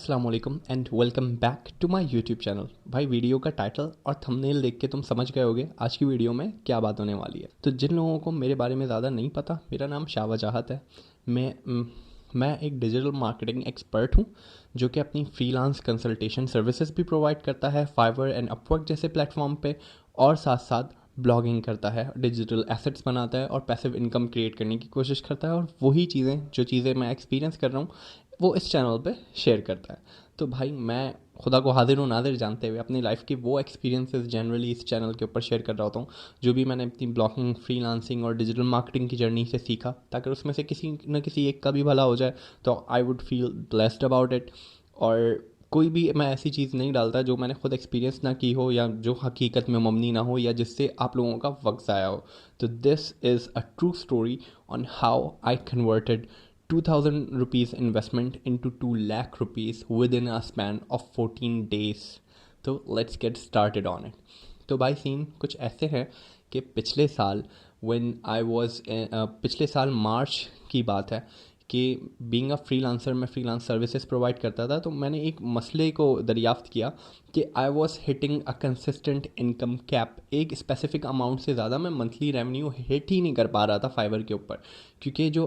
अस्सलाम वालेकुम and welcome back to my YouTube channel. भाई वीडियो का टाइटल और थंबनेल देख के तुम समझ गए होगे आज की वीडियो में क्या बात होने वाली है। तो जिन लोगों को मेरे बारे में ज़्यादा नहीं पता, मेरा नाम शाह वजाहत है। मैं एक डिजिटल मार्केटिंग एक्सपर्ट हूँ जो कि अपनी फ्रीलांस कंसल्टेशन सर्विसेज भी प्रोवाइड करता है फाइवर एंड अपवर्क जैसे प्लेटफॉर्म पे, और साथ साथ ब्लॉगिंग करता है, डिजिटल एसेट्स बनाता है और पैसिव इनकम क्रिएट करने की कोशिश करता है। और वही चीज़ें मैं एक्सपीरियंस कर रहा हूँ वो इस चैनल पे शेयर करता है। तो भाई मैं खुदा को हाजिर व नादिर जानते हुए अपनी लाइफ की वो एक्सपीरियंसेस जनरली इस चैनल के ऊपर शेयर कर रहा होता हूँ जो भी मैंने अपनी ब्लॉगिंग, फ्रीलांसिंग और डिजिटल मार्केटिंग की जर्नी से सीखा, ताकि उसमें से किसी न किसी एक का भी भला हो जाए। तो I would feel blessed about it. और कोई भी मैं ऐसी चीज़ नहीं डालता जो मैंने खुद एक्सपीरियंस ना की हो या जो हकीकत में मबनी ना हो या जिससे आप लोगों का वक्त ज़ाया हो। तो this is a true story on how I converted 2000 rupees investment into 2 lakh rupees within a span of 14 days. तो let's get started on it. तो भाई सीन कुछ ऐसे हैं कि पिछले साल मार्च की बात है कि बीइंग अ फ्रीलांसर मैं फ्रीलांस सर्विसेज प्रोवाइड करता था। तो मैंने एक मसले को दरियाफ्त किया कि I was hitting a consistent income cap. एक स्पेसिफिक अमाउंट से ज़्यादा मैं मंथली रेवेन्यू हिट ही नहीं कर पा रहा था फाइवर के ऊपर, क्योंकि जो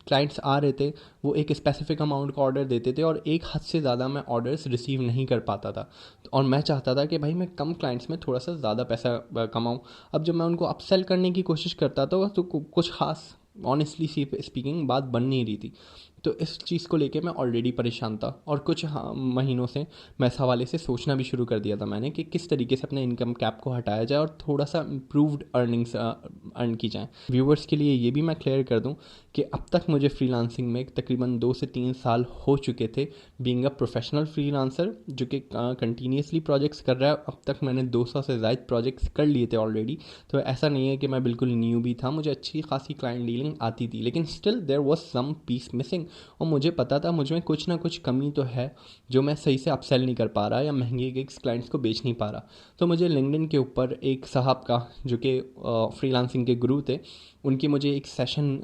क्लाइंट्स आ रहे थे वो एक स्पेसिफिक अमाउंट का ऑर्डर देते थे और एक हद से ज़्यादा मैं ऑर्डर्स रिसीव नहीं कर पाता था। और मैं चाहता था कि भाई मैं कम क्लाइंट्स में थोड़ा सा ज़्यादा पैसा कमाऊँ। अब जब मैं उनको अपसेल करने की कोशिश करता था तो कुछ खास ऑनेस्टली स्पीकिंग बात बन नहीं रही थी। तो इस चीज़ को लेके मैं ऑलरेडी परेशान था और कुछ महीनों से मैं इस हवाले से सोचना भी शुरू कर दिया था मैंने कि किस तरीके से अपने इनकम कैप को हटाया जाए और थोड़ा सा इम्प्रूव्ड अर्निंग्स अर्न की जाए। व्यूवर्स के लिए ये भी मैं क्लियर कर दूं कि अब तक मुझे फ्रीलांसिंग में तकरीबन 2 से 3 साल हो चुके थे बीइंग अ प्रोफेशनल फ्रीलांसर जो कि कंटिन्यूसली प्रोजेक्ट्स कर रहा है। अब तक मैंने 200 से ज़ायद प्रोजेक्ट्स कर लिए थे ऑलरेडी। तो ऐसा नहीं है कि मैं बिल्कुल न्यू भी था, मुझे अच्छी खासी क्लाइंट डीलिंग आती थी, लेकिन still there was some piece missing. और मुझे पता था मुझ में कुछ ना कुछ कमी तो है जो मैं सही से अपसेल नहीं कर पा रहा या महंगे गिग्स क्लाइंट्स को बेच नहीं पा रहा। तो मुझे लिंक्डइन के ऊपर एक साहब का जो कि फ्रीलांसिंग के गुरु थे, उनकी मुझे एक सेशन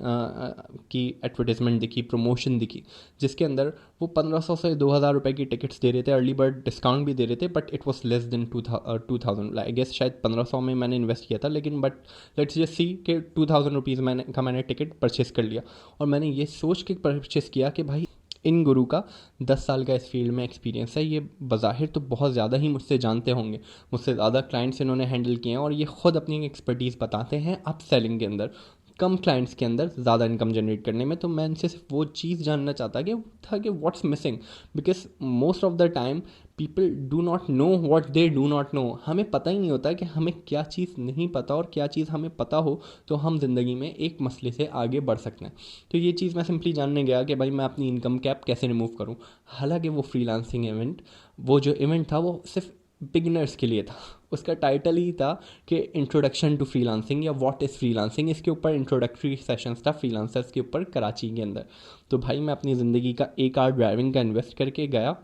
की एडवर्टाइजमेंट दिखी, प्रमोशन दिखी, जिसके अंदर वो 1500 से 2000 रुपये की टिकट्स दे रहे थे, अर्ली बर्ड डिस्काउंट भी दे रहे थे, but it was less than 2000 I guess. शायद 1500 में मैंने इन्वेस्ट किया था, लेकिन बट लेट्स जस्ट सी कि 2000 रुपीज़ मैंने टिकट परचेस कर लिया। और मैंने ये सोच के परचेस किया कि भाई इन गुरु का 10 साल का इस फील्ड में एक्सपीरियंस है, ये बज़ाहिर तो बहुत ज़्यादा ही मुझसे जानते होंगे, मुझसे ज़्यादा क्लाइंट्स इन्होंने हैंडल किए हैं और ये ख़ुद अपनी एक्सपर्टीज़ बताते हैं अप सेलिंग के अंदर, कम क्लाइंट्स के अंदर ज़्यादा इनकम जनरेट करने में। तो मैं इनसे सिर्फ वो चीज़ जानना चाहता कि what's missing, because most of the time people do not know what they do not know. हमें पता ही नहीं होता कि हमें क्या चीज़ नहीं पता, और क्या चीज़ हमें पता हो तो हम ज़िंदगी में एक मसले से आगे बढ़ सकते हैं। तो ये चीज़ मैं सिंपली जानने गया कि भाई मैं अपनी इनकम कैप कैसे रिमूव करूँ। हालांकि वो फ्रीलांसिंग इवेंट, वो जो इवेंट था वो सिर्फ बिगनर्स के लिए था। उसका टाइटल ही था कि इंट्रोडक्शन टू फ्रीलांसिंग या व्हाट इज़ फ्रीलांसिंग। इसके ऊपर इंट्रोडक्टरी सेशंस था फ्रीलांसर्स के ऊपर कराची के अंदर। तो भाई मैं अपनी ज़िंदगी का एक आवर ड्राइविंग का इन्वेस्ट करके गया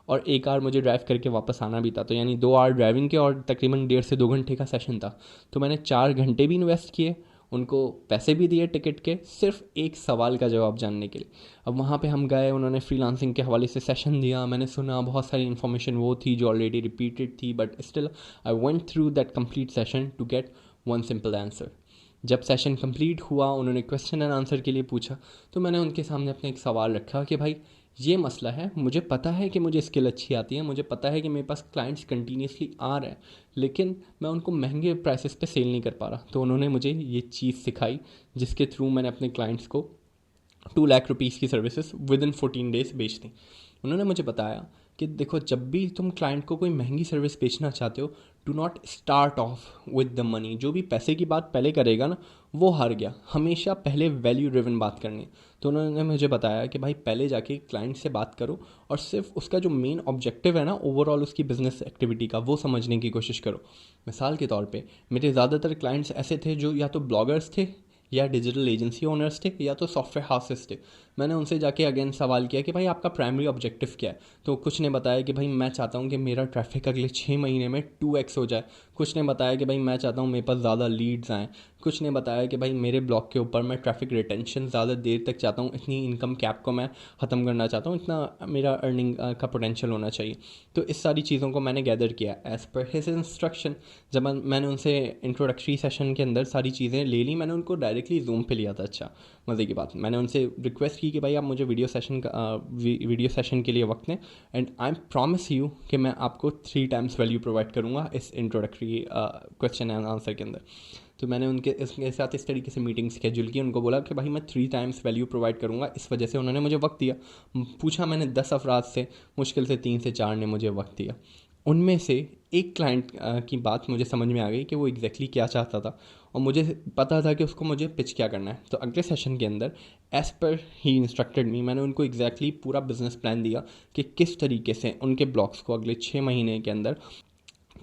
और एक आवर मुझे ड्राइव करके वापस आना भी था। तो यानी 2 आवर ड्राइविंग के और तकरीबन 1.5 से 2 घंटे का सेशन था। तो मैंने 4 घंटे भी इन्वेस्ट किए, उनको पैसे भी दिए टिकट के, सिर्फ एक सवाल का जवाब जानने के लिए। अब वहाँ पे हम गए, उन्होंने फ्रीलांसिंग के हवाले से सेशन दिया, मैंने सुना, बहुत सारी इन्फॉर्मेशन वो थी जो ऑलरेडी रिपीटेड थी, but still I went through that complete session to get one simple answer. जब सेशन कंप्लीट हुआ, उन्होंने क्वेश्चन एंड आंसर के लिए पूछा, तो मैंने उनके सामने अपना एक सवाल रखा कि भाई ये मसला है, मुझे पता है कि मुझे स्किल अच्छी आती है, मुझे पता है कि मेरे पास क्लाइंट्स कंटिन्यूसली आ रहे हैं, लेकिन मैं उनको महंगे प्राइसेस पे सेल नहीं कर पा रहा। तो उन्होंने मुझे ये चीज़ सिखाई जिसके थ्रू मैंने अपने क्लाइंट्स को 2 लाख रुपीज़ की सर्विसेज विद इन 14 डेज बेच दी। उन्होंने मुझे बताया कि देखो, जब भी तुम क्लाइंट को कोई महंगी सर्विस बेचना चाहते हो, do not start of with the money. जो भी पैसे की बात पहले करेगा ना, वो हार गया। हमेशा पहले वैल्यू ड्रिवन बात करनी है। तो उन्होंने मुझे बताया कि भाई पहले जाके क्लाइंट से बात करो और सिर्फ उसका जो मेन ऑब्जेक्टिव है ना ओवरऑल उसकी बिजनेस एक्टिविटी का, वो समझने की कोशिश करो। मिसाल के तौर पे मेरे ज़्यादातर क्लाइंट्स ऐसे थे जो या तो ब्लॉगर्स थे, या डिजिटल एजेंसी ओनर्स थे, या तो सॉफ्टवेयर हाउसेस थे। मैंने उनसे जाके अगेन सवाल किया कि भाई आपका प्राइमरी ऑब्जेक्टिव क्या है। तो कुछ ने बताया कि भाई मैं चाहता हूँ कि मेरा ट्रैफिक अगले 6 महीने में 2x हो जाए। कुछ ने बताया कि भाई मैं चाहता हूँ मेरे पास ज़्यादा लीड्स आएँ। कुछ ने बताया कि भाई मेरे ब्लॉग के ऊपर मैं ट्रैफिक रिटेंशन ज़्यादा देर तक चाहता हूँ, इतनी इनकम कैप को मैं ख़त्म करना चाहता हूँ, इतना मेरा अर्निंग का पोटेंशियल होना चाहिए। तो इस सारी चीज़ों को मैंने गैदर किया एज़ पर हिज इंस्ट्रक्शन। जब मैंने उनसे इंट्रोडक्टरी सेशन के अंदर सारी चीज़ें ले ली, मैंने उनको डायरेक्टली जूम पे लिया था। अच्छा, मज़े की बात, मैंने उनसे रिक्वेस्ट की कि भाई आप मुझे वीडियो सेशन के लिए वक्त दें, एंड आई प्रॉमिस यू कि मैं आपको 3 टाइम्स वैल्यू प्रोवाइड करूँगा इस इंट्रोडक्टरी क्वेश्चन एंड आंसर के अंदर। तो मैंने उनके साथ इस तरीके से मीटिंग स्केड्यूल की, उनको बोला कि भाई मैं 3 टाइम्स वैल्यू प्रोवाइड करूँगा, इस वजह से उन्होंने मुझे वक्त दिया। पूछा मैंने 10 अफराद से, मुश्किल से 3 से 4 ने मुझे वक्त दिया। उनमें से एक क्लाइंट की बात मुझे समझ में आ गई कि वो एग्जैक्टली क्या चाहता था, और मुझे पता था कि उसको मुझे पिच क्या करना है। तो अगले सेशन के अंदर एज़ पर ही इंस्ट्रक्टेड मी, मैंने उनको एग्जैक्टली पूरा बिजनेस प्लान दिया कि किस तरीके से उनके ब्लॉग्स को अगले 6 महीने के अंदर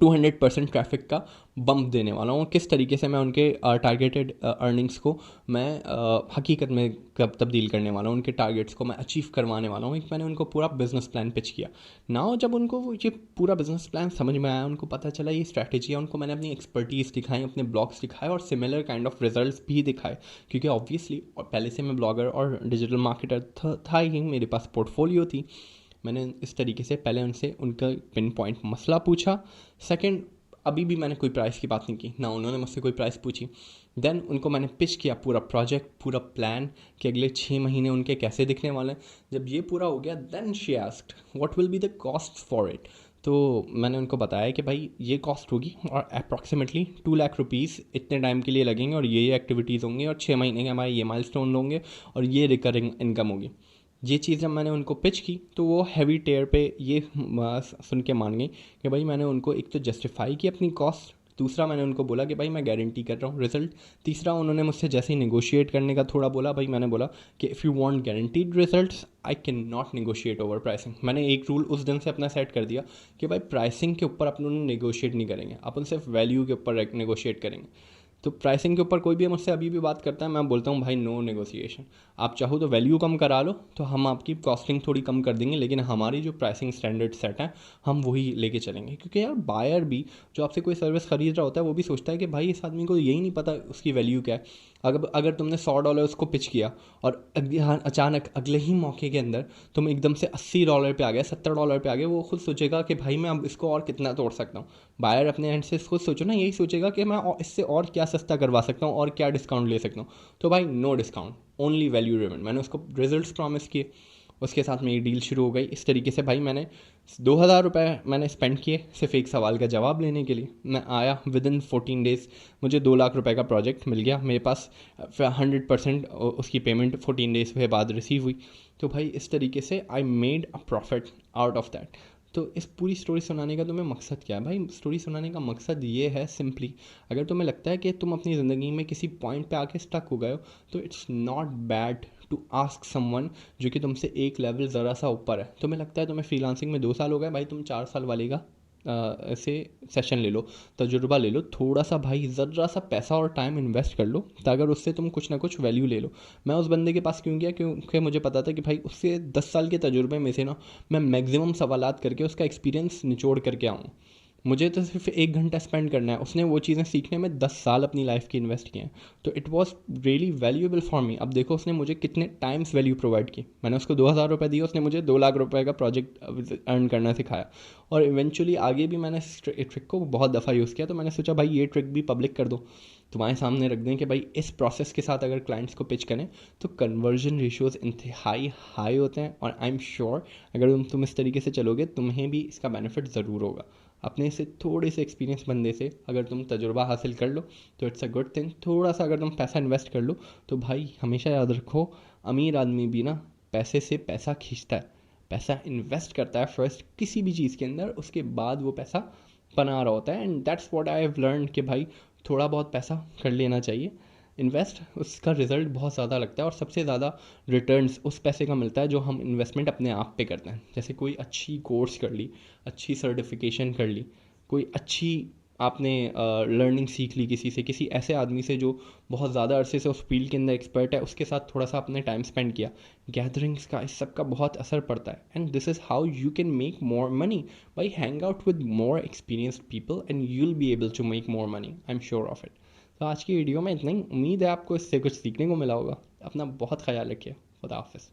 200% ट्रैफिक का बम्प देने वाला हूँ, किस तरीके से मैं उनके टारगेटेड अर्निंग्स को मैं हकीकत में कब तब्दील करने वाला हूँ, उनके टारगेट्स को मैं अचीव करवाने वाला हूँ। एक मैंने उनको पूरा बिजनेस प्लान पिच किया। नाउ जब उनको ये पूरा बिजनेस प्लान समझ में आया, उनको पता चला ये स्ट्रैटेजी है, उनको मैंने अपनी एक्सपर्टीज़ दिखाई, अपने ब्लॉग्स दिखाए और सिमिलर काइंड ऑफ रिजल्ट्स भी दिखाए, क्योंकि ऑब्वियसली और पहले से मैं ब्लॉगर और डिजिटल मार्केटर था ही, मेरे पास पोर्टफोलियो थी। मैंने इस तरीके से पहले उनसे उनका पिन पॉइंट मसला पूछा। सेकंड, अभी भी मैंने कोई प्राइस की बात नहीं की ना, उन्होंने मुझसे कोई प्राइस पूछी। देन उनको मैंने पिच किया पूरा प्रोजेक्ट, पूरा प्लान कि अगले 6 महीने उनके कैसे दिखने वाले हैं। जब ये पूरा हो गया, then she asked what will be the cost for it. तो मैंने उनको बताया कि भाई ये कॉस्ट होगी और अप्रॉक्सीमेटली 2 लाख रुपीज़ इतने टाइम के लिए लगेंगे, और ये एक्टिविटीज़ होंगी, और 6 महीने के हमारे ये माइलस्टोन होंगे, और ये रिकरिंग इनकम होगी। ये चीज़ जब मैंने उनको पिच की तो वो हैवी टेयर पे ये सुन के मान गई कि भाई मैंने उनको एक तो जस्टिफाई की अपनी कॉस्ट, दूसरा मैंने उनको बोला कि भाई मैं गारंटी कर रहा हूँ रिजल्ट, तीसरा उन्होंने मुझसे जैसे ही निगोशिएट करने का थोड़ा बोला, भाई मैंने बोला कि if you want guaranteed results I can not negotiate over pricing. मैंने एक रूल उस दिन से अपना सेट कर दिया कि भाई प्राइसिंग के ऊपर अपन निगोशिएट नहीं करेंगे, अपन सिर्फ वैल्यू के ऊपर निगोशिएट करेंगे। तो प्राइसिंग के ऊपर कोई भी मुझसे अभी भी बात करता है, मैं बोलता हूँ भाई नो नेगोशिएशन। आप चाहो तो वैल्यू कम करा लो, तो हम आपकी कॉस्टिंग थोड़ी कम कर देंगे, लेकिन हमारी जो प्राइसिंग स्टैंडर्ड सेट है हम वही लेके चलेंगे। क्योंकि यार बायर भी जो आपसे कोई सर्विस खरीद रहा होता है वो भी सोचता है कि भाई इस आदमी को यही नहीं पता उसकी वैल्यू क्या है। अगर तुमने $100 उसको पिच किया और अचानक अगले ही मौके के अंदर तुम एकदम से $80 पे आ गए, $70 पे आ गए, वो खुद सोचेगा कि भाई मैं अब इसको और कितना तोड़ सकता हूँ। बायर अपने एंड से खुद सोचो ना, यही सोचेगा कि मैं इससे और क्या सस्ता करवा सकता हूँ और क्या डिस्काउंट ले सकता हूँ। तो भाई no discount, only value driven. मैंने उसको रिजल्ट्स प्रॉमिस किए, उसके साथ मेरी डील शुरू हो गई। इस तरीके से भाई मैंने 2,000 रुपये मैंने स्पेंड किए सिर्फ एक सवाल का जवाब लेने के लिए। मैं आया, विद इन 14 डेज़ मुझे 2 लाख रुपए का प्रोजेक्ट मिल गया मेरे पास। 100% उसकी पेमेंट 14 डेज़ के बाद रिसीव हुई। तो भाई इस तरीके से I made a profit out of that. तो इस पूरी स्टोरी सुनाने का तुम्हें मकसद क्या है भाई? स्टोरी सुनाने का मकसद ये है सिंपली, अगर तुम्हें लगता है कि तुम अपनी ज़िंदगी में किसी पॉइंट पे आके स्टक हो गए हो, तो it's not bad to ask someone जो कि तुमसे एक लेवल ज़रा सा ऊपर है। तुम्हें लगता है तुम्हें फ्रीलांसिंग में 2 साल हो गए, भाई तुम 4 साल वाले का ऐसे सेशन ले लो, तजुर्बा ले लो, थोड़ा सा भाई ज़रा सा पैसा और टाइम इन्वेस्ट कर लो, ताकि उससे तुम कुछ ना कुछ वैल्यू ले लो। मैं उस बंदे के पास क्यों गया? क्योंकि मुझे पता था कि भाई उससे 10 साल के तजुर्बे में से ना मैं मैक्सिमम सवालात करके उसका एक्सपीरियंस निचोड़ करके आऊँ। मुझे तो सिर्फ 1 घंटा स्पेंड करना है, उसने वो चीज़ें सीखने में 10 साल अपनी लाइफ की इन्वेस्ट किए हैं। तो it was really valuable for me. अब देखो उसने मुझे कितने टाइम्स वैल्यू प्रोवाइड की। मैंने उसको 2,000 रुपये दिए, उसने मुझे 2 लाख रुपए का प्रोजेक्ट अर्न करना सिखाया। और इवेंचुअली आगे भी मैंने इस ट्रिक को बहुत दफ़ा यूज़ किया। तो मैंने सोचा भाई ये ट्रिक भी पब्लिक कर दो, तुम्हारे सामने रख दें कि भाई इस प्रोसेस के साथ अगर क्लाइंट्स को पिच करें तो कन्वर्जन रेशियोज़ इंतहाई हाई होते हैं। और आई एम श्योर अगर तुम इस तरीके से चलोगे तुम्हें भी इसका बेनिफिट ज़रूर होगा। अपने से थोड़े से एक्सपीरियंस बंदे से अगर तुम तजुर्बा हासिल कर लो तो इट्स अ गुड थिंग। थोड़ा सा अगर तुम पैसा इन्वेस्ट कर लो तो भाई हमेशा याद रखो, अमीर आदमी भी ना पैसे से पैसा खींचता है, पैसा इन्वेस्ट करता है फर्स्ट किसी भी चीज़ के अंदर, उसके बाद वो पैसा बना रहा होता है। And that's what I have learn कि भाई थोड़ा बहुत पैसा कर लेना चाहिए इन्वेस्ट, उसका रिज़ल्ट बहुत ज़्यादा लगता है। और सबसे ज़्यादा रिटर्न्स उस पैसे का मिलता है जो हम इन्वेस्टमेंट अपने आप पे करते हैं। जैसे कोई अच्छी कोर्स कर ली, अच्छी सर्टिफिकेशन कर ली, कोई अच्छी आपने लर्निंग सीख ली किसी से, किसी ऐसे आदमी से जो बहुत ज़्यादा अरसे से उस फील्ड के अंदर एक्सपर्ट है, उसके साथ थोड़ा सा आपने टाइम स्पेंड किया, गैदरिंग्स का इस सब का बहुत असर पड़ता है। And this is how you can make more money, by hang out with more experienced people and you will be able to make more money, I am sure of it. तो आज की वीडियो में इतना ही, उम्मीद है आपको इससे कुछ सीखने को मिला होगा। अपना बहुत ख्याल रखिए। खुदा हाफिज़।